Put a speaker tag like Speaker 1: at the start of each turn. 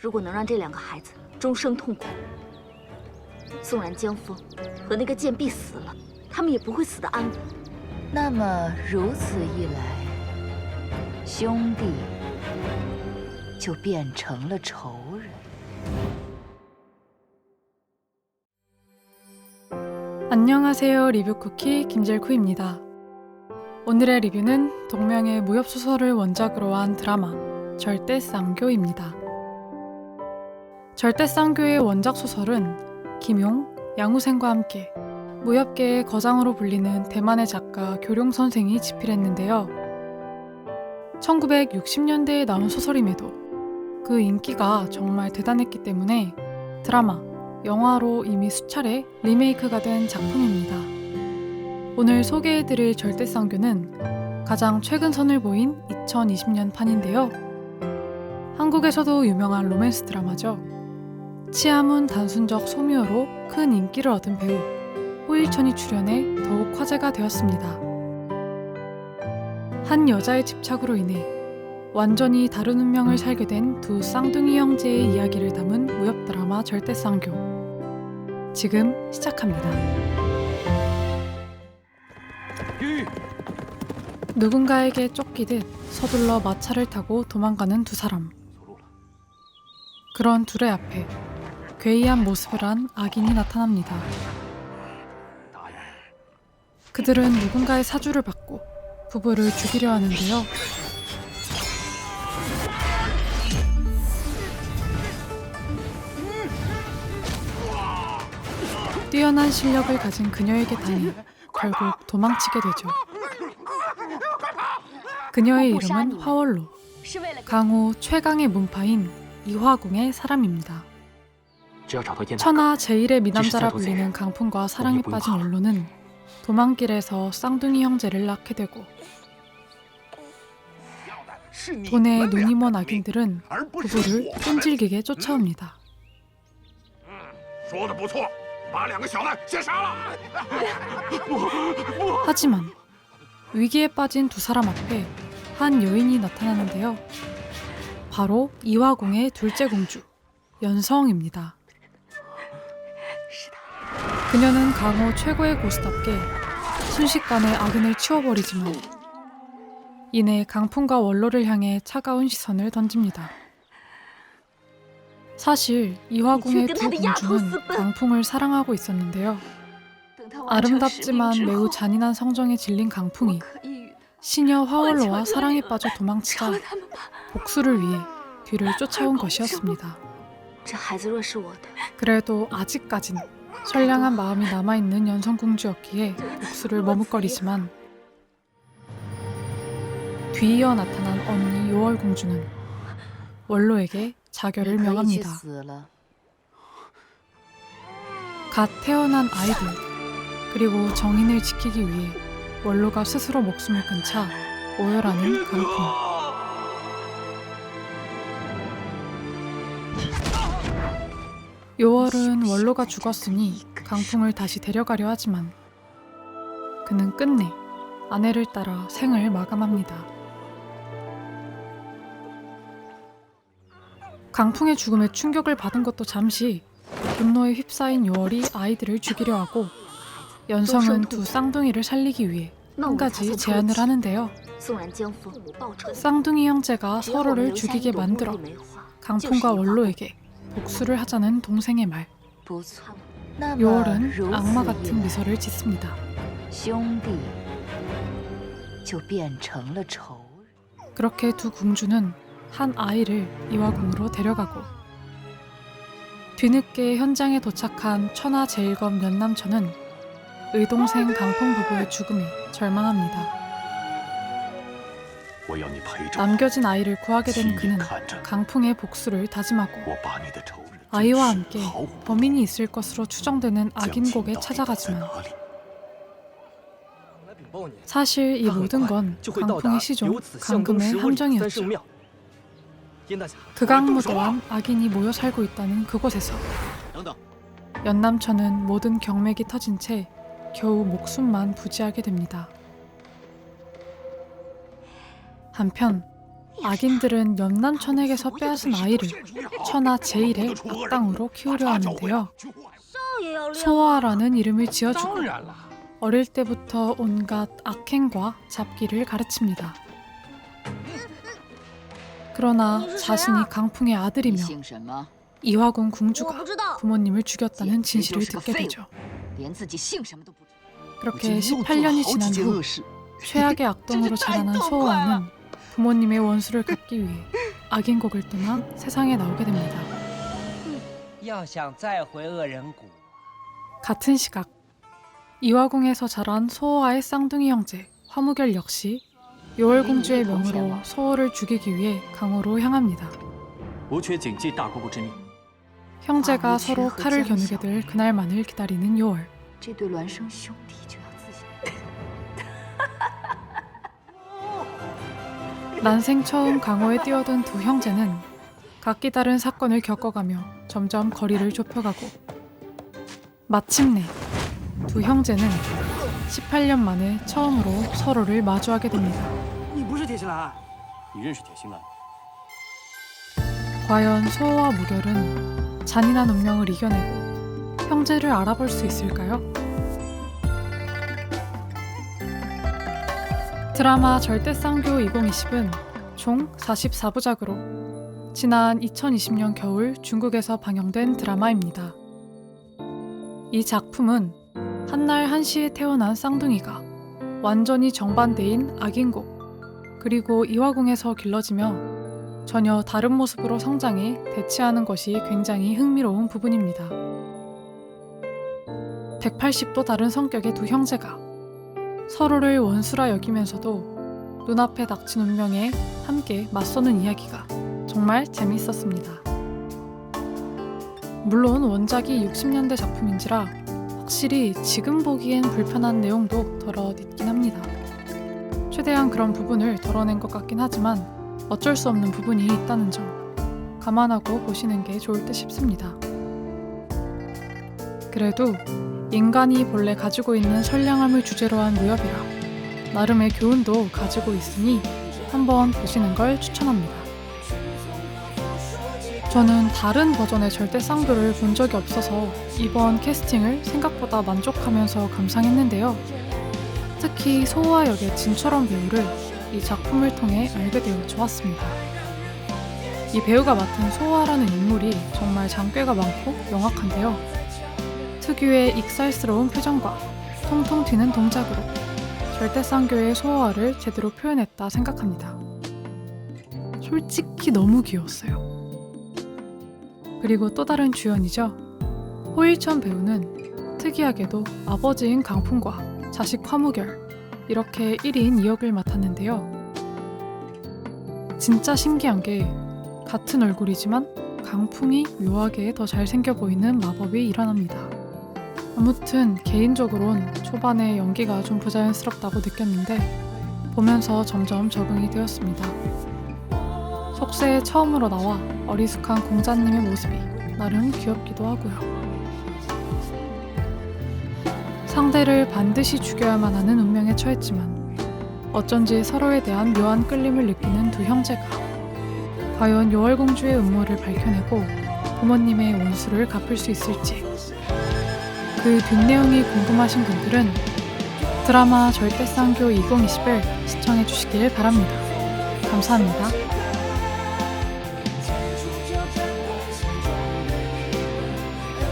Speaker 1: 如果能让这两个孩子终生痛苦，纵然江枫和那个贱婢死了，他们也不会死得安稳。
Speaker 2: 那么如此一来，兄弟就变成了仇人。
Speaker 3: 안녕하세요. 리뷰쿠키 김젤쿠입니다. 오늘의 리뷰는 동명의 무협소설을 원작으로 한 드라마 절대쌍교입니다. 절대쌍교의 원작 소설은 김용, 양우생과 함께 무협계의 거장으로 불리는 대만의 작가 교룡 선생이 집필했는데요. 1960년대에 나온 소설임에도 그 인기가 정말 대단했기 때문에 드라마, 영화로 이미 수차례 리메이크가 된 작품입니다. 오늘 소개해드릴 절대쌍교는 가장 최근 선을 보인 2020년 판인데요. 한국에서도 유명한 로맨스 드라마죠. 치아문 단순적 소미호로 큰 인기를 얻은 배우 호일천이 출연해 더욱 화제가 되었습니다. 한 여자의 집착으로 인해 완전히 다른 운명을 살게 된 두 쌍둥이 형제의 이야기를 담은 무협 드라마 절대쌍교. 지금 시작합니다. 누군가에게 쫓기듯 서둘러 마차를 타고 도망가는 두 사람. 그런 둘의 앞에 괴이한 모습을 한 악인이 나타납니다. 그들은 누군가의 사주를 받고 부부를 죽이려 하는데요. 뛰어난 실력을 가진 그녀에게 당해 결국 도망치게 되죠. 그녀의 이름은 화월로, 강호 최강의 문파인 이화궁의 사람입니다. 천하 제1의 미남자라 불리는 강풍과 사랑에 빠진 원로는 도망길에서 쌍둥이 형제를 낳게 되고 돈에 눈이 먼 악인들은 부부를 끈질기게 쫓아옵니다. 하지만 위기에 빠진 두 사람 앞에 한 여인이 나타나는데요. 바로 이화궁의 둘째 공주, 연성입니다. 그녀는 강호 최고의 고수답게 순식간에 악인을 치워버리지만 이내 강풍과 원로를 향해 차가운 시선을 던집니다. 사실 이화궁의 두 공주는 강풍을 사랑하고 있었는데요. 아름답지만 매우 잔인한 성정에 질린 강풍이 시녀 화월로와 사랑에 빠져 도망치자 복수를 위해 뒤를 쫓아온 것이었습니다. 그래도 아직까진 선량한 마음이 남아있는 연성공주였기에 복수를 머뭇거리지만 뒤이어 나타난 언니 요월공주는 원로에게 자결을 명합니다. 갓 태어난 아이들 그리고 정인을 지키기 위해 원로가 스스로 목숨을 끊자 오열하는 강풍. 요월은 원로가 죽었으니 강풍을 다시 데려가려 하지만 그는 끝내 아내를 따라 생을 마감합니다. 강풍의 죽음에 충격을 받은 것도 잠시 분노에 휩싸인 요월이 아이들을 죽이려 하고 연성은 두 쌍둥이를 살리기 위해 한 가지 제안을 하는데요. 쌍둥이 형제가 서로를 죽이게 만들어 강풍과 원로에게 복수를 하자는 동생의 말. 요월은 악마 같은 미소를 짓습니다. 그렇게 두 공주는 한 아이를 이화궁으로 데려가고 뒤늦게 현장에 도착한 천하 제1검 연남천은 의동생 강풍 부부의 죽음에 절망합니다. 남겨진 아이를 구하게 된 그는 강풍의 복수를 다짐하고 아이와 함께 범인이 있을 것으로 추정되는 악인곡에 찾아가지만 사실 이 모든 건 강풍의 시종 강금의 함정이었죠. 극악무도한 악인이 모여 살고 있다는 그곳에서 연남천은 모든 경맥이 터진 채 겨우 목숨만 부지하게 됩니다. 한편 악인들은 연남천에게서 빼앗은 아이를 천하 제일의 악당으로 키우려 하는데요. 소아라는 이름을 지어주고 어릴 때부터 온갖 악행과 잡기를 가르칩니다. 그러나 자신이 강풍의 아들이며
Speaker 2: 姓什么？
Speaker 3: 이화궁 궁주가 부모님을 죽였다는 진실을 듣게 되죠.
Speaker 2: 连自己姓什么都不知道。
Speaker 3: 그렇게 18년이 지난 후 최악의 악동으로 자라난 소호아는 부모님의 원수를 갚기 위해 악인국을 떠나 세상에 나오게 됩니다.
Speaker 4: 要想再回恶人谷，
Speaker 3: 같은 시각 이화궁에서 자란 소호아의 쌍둥이 형제 화무결 역시 요월공주의 명으로 소호를 죽이기 위해 강호로 향합니다.
Speaker 5: 无缺谨记大姑姑之命。
Speaker 3: 형제가 서로 칼을 겨누게 될 그날만을 기다리는 요월.
Speaker 2: 这对孪生兄弟就要自己。
Speaker 3: 난생 처음 강호에 뛰어든 두 형제는 각기 다른 사건을 겪어가며 점점 거리를 좁혀가고 마침내 두 형제는 18년 만에 처음으로 서로를 마주하게 됩니다.
Speaker 4: 你不是铁心兰？
Speaker 5: 你认识铁心兰？
Speaker 3: 과연 소호와 무결은 잔인한 운명을 이겨내고 형제를 알아볼 수 있을까요? 드라마 절대쌍교 2020은 총 44부작으로 지난 2020년 겨울 중국에서 방영된 드라마입니다. 이 작품은 한날 한시에 태어난 쌍둥이가 완전히 정반대인 악인국 그리고 이화궁에서 길러지며 전혀 다른 모습으로 성장해 대치하는 것이 굉장히 흥미로운 부분입니다. 180도 다른 성격의 두 형제가 서로를 원수라 여기면서도 눈앞에 닥친 운명에 함께 맞서는 이야기가 정말 재밌었습니다. 물론 원작이 60년대 작품인지라 확실히 지금 보기엔 불편한 내용도 덜어 있긴 합니다. 최대한 그런 부분을 덜어낸 것 같긴 하지만 어쩔 수 없는 부분이 있다는 점 감안하고 보시는 게 좋을 듯 싶습니다. 그래도 인간이 본래 가지고 있는 선량함을 주제로 한 무협이라 나름의 교훈도 가지고 있으니 한번 보시는 걸 추천합니다. 저는 다른 버전의 절대쌍교를 본 적이 없어서 이번 캐스팅을 생각보다 만족하면서 감상했는데요. 특히 소호아 역의 진철원 배우를 이 작품을 통해 알게 되어 좋았습니다. 이 배우가 맡은 소호아라는 인물이 정말 장꾀가 많고 명확한데요. 특유의 익살스러운 표정과 통통 튀는 동작으로 절대쌍교의 소호아를 제대로 표현했다 생각합니다. 솔직히 너무 귀여웠어요. 그리고 또 다른 주연이죠. 호일천 배우는 특이하게도 아버지인 강풍과 자식 화무결 이렇게 1인 2역을 맡았는데요. 진짜 신기한 게 같은 얼굴이지만 강풍이 묘하게 더 잘생겨 보이는 마법이 일어납니다. 아무튼 개인적으론 초반에 연기가 좀 부자연스럽다고 느꼈는데 보면서 점점 적응이 되었습니다. 속세에 처음으로 나와 어리숙한 공자님의 모습이 나름 귀엽기도 하고요. 상대를 반드시 죽여야만 하는 운명에 처했지만 어쩐지 서로에 대한 묘한 끌림을 느끼는 두 형제가 과연 요월공주의 음모를 밝혀내고 부모님의 원수를 갚을 수 있을지 그 뒷내용이 궁금하신 분들은 드라마 절대쌍교 2020을 시청해 주시길 바랍니다. 감사합니다.